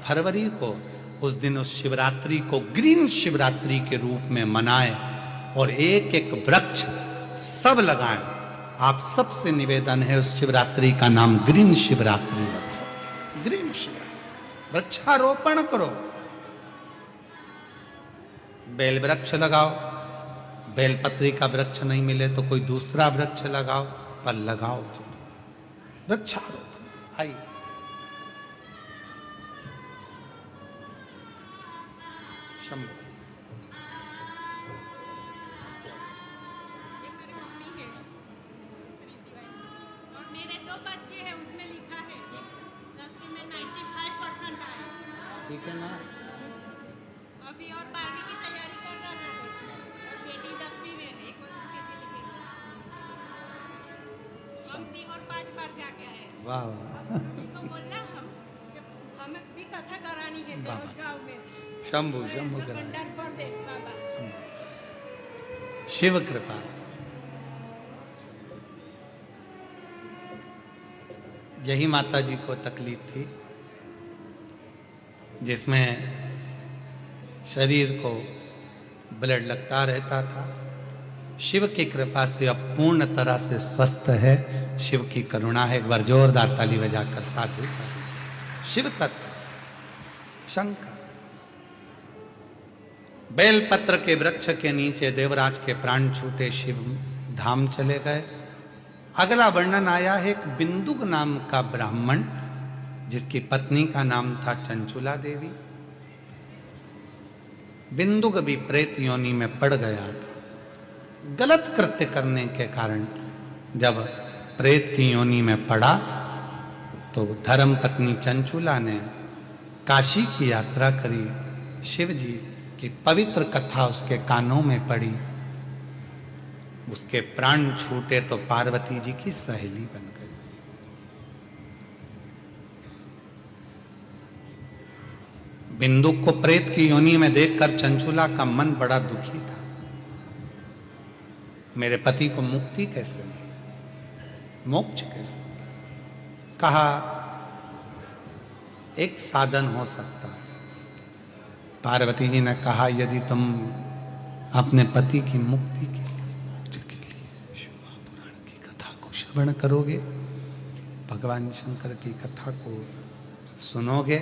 [SPEAKER 1] फरवरी को, उस दिन उस शिवरात्रि को ग्रीन शिवरात्रि के रूप में मनाएं और एक एक वृक्ष सब लगाएं। आप सबसे निवेदन है उस शिवरात्रि का नाम ग्रीन शिवरात्रि रखो। ग्रीन शिवरात्रि, वृक्षारोपण करो, बेल वृक्ष लगाओ, बेलपत्री का वृक्ष नहीं मिले तो कोई दूसरा वृक्ष लगाओ, पर लगाओ वृक्षारोपण। आइए शंभु। ठीक है ना?
[SPEAKER 3] अभी और 12वीं की तैयारी कर रहा है और बेटी 10वीं में है, एक बार उसके दिल के हमसी और 5 बार जाके आए।
[SPEAKER 1] वाह वाह,
[SPEAKER 3] उनको बोलना हमें भी कथा करानी है गाँव में।
[SPEAKER 1] शंभु शंभु
[SPEAKER 3] भंडार पर दे बाबा,
[SPEAKER 1] शिव कृपा। यही माता जी को तकलीफ थी, जिसमें शरीर को ब्लड लगता रहता था। शिव की कृपा से अब पूर्ण तरह से स्वस्थ है। शिव की करुणा है। एक बार जोरदार ताली बजाकर साधु शिव तत्व शंकर। बेलपत्र के वृक्ष के नीचे देवराज के प्राण छूटे, शिव धाम चले गए। अगला वर्णन आया है एक बिंदुक नाम का ब्राह्मण, जिसकी पत्नी का नाम था चंचुला देवी। बिंदुक भी प्रेत योनि में पड़ गया था। गलत कृत्य करने के कारण जब प्रेत की योनि में पड़ा तो धर्म पत्नी चंचुला ने काशी की यात्रा करी। शिव जी की पवित्र कथा उसके कानों में पड़ी। उसके प्राण छूटे तो पार्वती जी की सहेली बन गई। बिंदुक को प्रेत की योनि में देखकर चंचुला का मन बड़ा दुखी था। मेरे पति को मुक्ति कैसे मिले, मोक्ष कैसे मिले? कहा एक साधन हो सकता है। पार्वती जी ने कहा यदि तुम अपने पति की मुक्ति के लिए, मोक्ष के लिए शिवपुराण की कथा को श्रवण करोगे, भगवान शंकर की कथा को सुनोगे,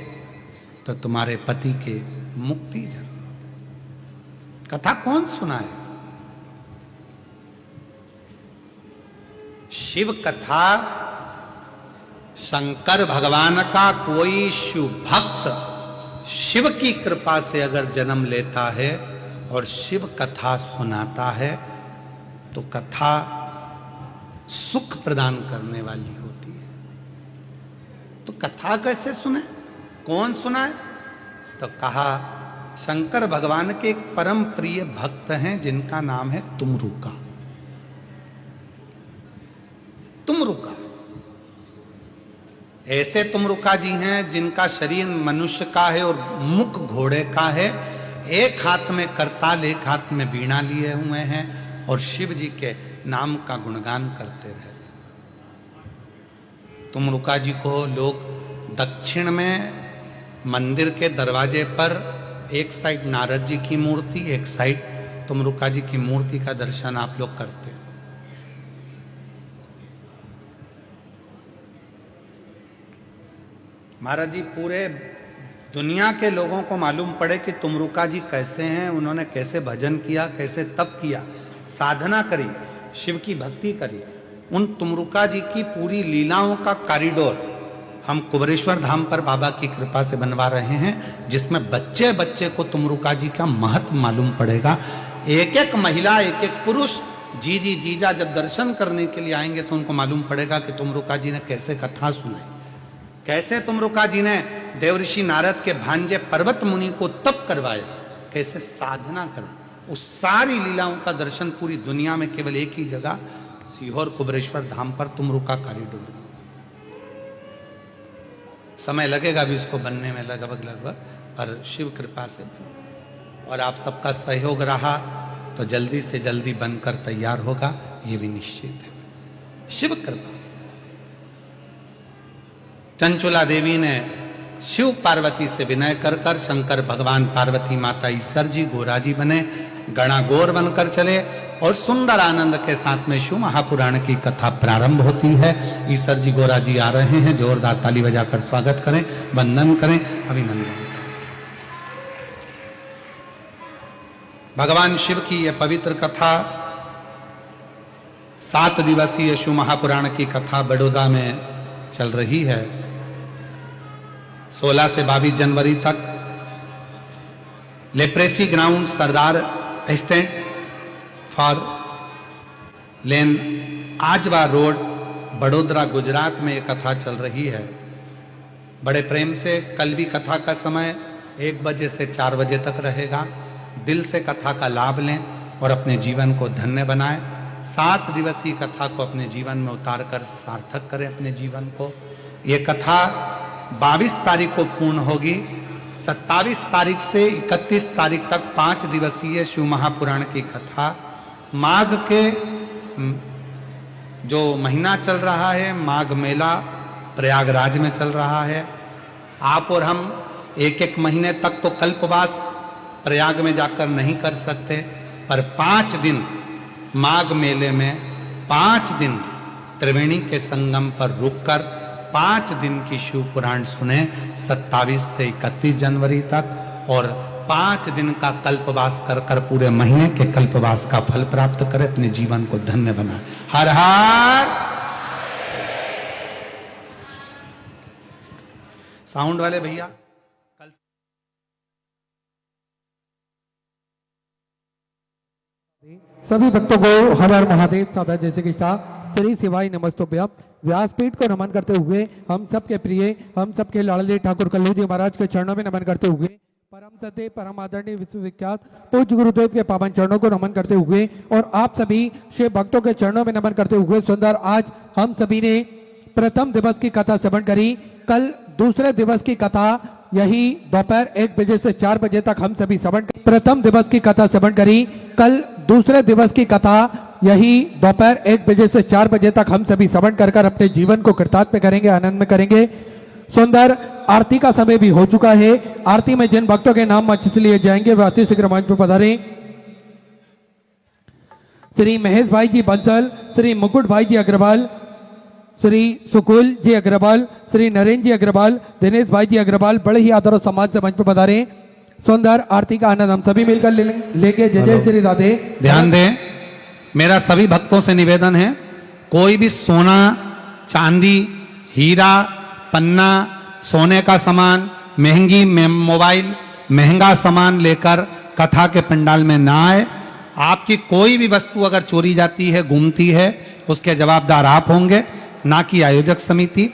[SPEAKER 1] तो तुम्हारे पति के मुक्ति जरूर। कथा कौन सुनाए? शिव कथा शंकर भगवान का कोई शिव भक्त शिव की कृपा से अगर जन्म लेता है और शिव कथा सुनाता है तो कथा सुख प्रदान करने वाली होती है। तो कथा कैसे सुने, कौन सुनाए? तो कहा शंकर भगवान के एक परम प्रिय भक्त हैं जिनका नाम है तुमरुका। तुमरुका ऐसे तुमरुका जी हैं जिनका शरीर मनुष्य का है और मुख घोड़े का है। एक हाथ में करताल, एक हाथ में वीणा लिए हुए हैं और शिव जी के नाम का गुणगान करते रहते। तुमरुका जी को लोग दक्षिण में मंदिर के दरवाजे पर एक साइड नारद जी की मूर्ति, एक साइड तुमरुका जी की मूर्ति का दर्शन आप लोग करते। महाराज जी पूरे दुनिया के लोगों को मालूम पड़े कि तुमरुका जी कैसे हैं, उन्होंने कैसे भजन किया, कैसे तप किया, साधना करी, शिव की भक्ति करी। उन तुमरुका जी की पूरी लीलाओं का कॉरिडोर हम कुबरेश्वर धाम पर बाबा की कृपा से बनवा रहे हैं, जिसमें बच्चे बच्चे को तुमरुका जी का महत्व मालूम पड़ेगा। एक एक महिला, एक एक पुरुष, जीजी जीजा जब दर्शन करने के लिए आएंगे तो उनको मालूम पड़ेगा कि तुमरुका जी ने कैसे कथा सुनाई, कैसे तुमरुका जी ने देवऋषि नारद के भांजे पर्वत मुनि को तप करवाया, कैसे साधना करा। उस सारी लीलाओं का दर्शन पूरी दुनिया में केवल एक ही जगह सीहोर कुबरेश्वर धाम पर तुमरुका कॉरिडोर में। समय लगेगा भी इसको बनने में लगभग, पर शिव कृपा से बन, और आप सबका सहयोग रहा तो जल्दी से जल्दी बनकर तैयार होगा, ये भी निश्चित है शिव कृपा से। चंचुला देवी ने शिव पार्वती से विनय कर कर शंकर भगवान पार्वती माता ईश्वर जी गोरा जी बने, गणा गौर बनकर चले और सुंदर आनंद के साथ में शिव महापुराण की कथा प्रारंभ होती है। ईश्वर जी गोरा जी आ रहे हैं, जोरदार ताली बजाकर स्वागत करें, वंदन करें, अभिनंदन करें। भगवान शिव की यह पवित्र कथा 7 दिवसीय शिव महापुराण की कथा बड़ौदा में चल रही है। 16 से 22 जनवरी तक leprosy ground Sardar stand for lane Ajwa road Vadodara Gujarat में एक कथा चल रही है। बड़े प्रेम से कल भी कथा का समय 1 बजे से 4 बजे तक रहेगा। दिल से कथा का लाभ लें और अपने जीवन को धन्य बनाएं। 7 दिवसीय कथा को अपने जीवन में उतार कर सार्थक करें अपने जीवन को। ये कथा 22 तारीख को पूर्ण होगी। 27 तारीख से 31 तारीख तक 5 दिवसीय शिव महापुराण की कथा। माघ के जो महीना चल रहा है, माघ मेला प्रयागराज में चल रहा है। आप और हम 1-1 महीने तक तो कल्पवास प्रयाग में जाकर नहीं कर सकते, पर 5 दिन माघ मेले में 5 दिन त्रिवेणी के संगम पर रुककर 5 दिन की शिव पुराण सुने 27 से 31 जनवरी तक, और 5 दिन का कल्पवास कर कर पूरे महीने के कल्पवास का फल प्राप्त करें, अपने जीवन को धन्य बनाए। हर हर साउंड वाले भैया
[SPEAKER 4] सभी भक्तों को हर हर महादेव साधा जैसे कृष्णा श्री शिवाय नमस्तुभ्यम। व्यासपीठ को नमन करते हुए हम सबके प्रिय, हम सबके लाडले ठाकुर कल्लू जी महाराज के चरणों में नमन करते हुए परम सत्य परम आदरणीय विश्वविख्यात पूज्य गुरुदेव के पावन चरणों को नमन करते हुए और आप सभी शिव भक्तों के चरणों में नमन करते हुए सुंदर आज हम सभी ने प्रथम दिवस की कथा श्रवण करी। कल दूसरे दिवस की कथा यही दोपहर 1 बजे से 4 बजे तक हम सभी श्रवण, प्रथम दिवस की कथा श्रवण करी। कल दूसरे दिवस की कथा यही दोपहर 1 बजे से 4 बजे तक हम सभी श्रवण कर कर अपने जीवन को कृतार्थ में करेंगे, आनंद में करेंगे। सुंदर आरती का समय भी हो चुका है। आरती में जिन भक्तों के नाम मंच से लिए जाएंगे वे अति शीघ्र मंच पर पधारें। श्री महेश भाई जी बंसल, श्री मुकुट भाई जी अग्रवाल, श्री सुकुल जी अग्रवाल, श्री नरेंद्र जी अग्रवाल, दिनेश भाई जी अग्रवाल बड़े ही आदर और सम्मान से मंच पर पधारे। सुंदर आरती का आनंद हम सभी मिलकर लेंगे। जय जय श्री राधे।
[SPEAKER 1] ध्यान दें, मेरा सभी भक्तों से निवेदन है, कोई भी सोना, चांदी, हीरा, पन्ना, सोने का सामान, महंगी मोबाइल, महंगा सामान लेकर कथा के पंडाल में ना आए। आपकी कोई भी वस्तु अगर चोरी जाती है, घूमती है, उसके जवाबदार आप होंगे, ना कि आयोजक समिति।